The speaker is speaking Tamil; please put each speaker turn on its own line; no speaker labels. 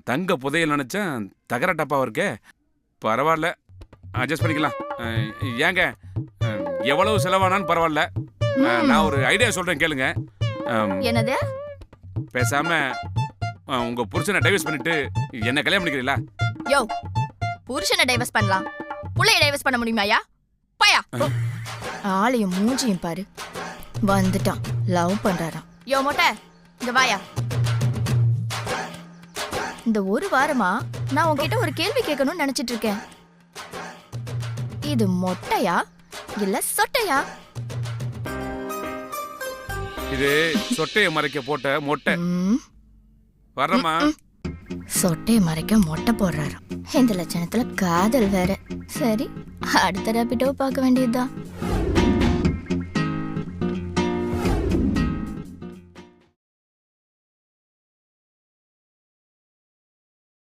தங்க புதையல் நினைச்சேன் தகர டப்பாவா இருக்கே. பரவாயில்ல, அட்ஜஸ்ட் பண்ணிக்கலாம். ஏங்க, எவ்வளவு செலவானாலும் பரவாயில்ல. நான் ஒரு ஐடியா சொல்றேன் கேளுங்க.
என்னது?
பேசாம உங்க புருஷனை டைவர்ஸ் பண்ணிட்டு என்ன கல்யாணம் பண்ணிக்கிறீங்களா?
யோ, புருஷனை டைவர்ஸ் பண்ணலாம், புள்ளைய டைவர்ஸ் பண்ண முடியுமாயா? பாயா. ஆளையும் மூஞ்சியும் பாரு, வந்துட்டான் லவ் பண்றாராம். யோ மொட்டை, இங்க வாயா. இந்த ஒரு வாரமா நான் உன்கிட்ட ஒரு கேள்வி கேட்கணும்னு நினைச்சிட்டு இருக்கேன். இது மொட்டையா இல்ல சொட்டையா?
இது சொட்டைய மறைக்க போட்ட மொட்டை. வர்றமா.
சொட்டைய மறைக்க மொட்டை போடுறாரு. இந்த லட்சணத்துல காதல் வேற. சரி, அடுத்த ரேபிடோ பார்க்க வேண்டியதுதான்.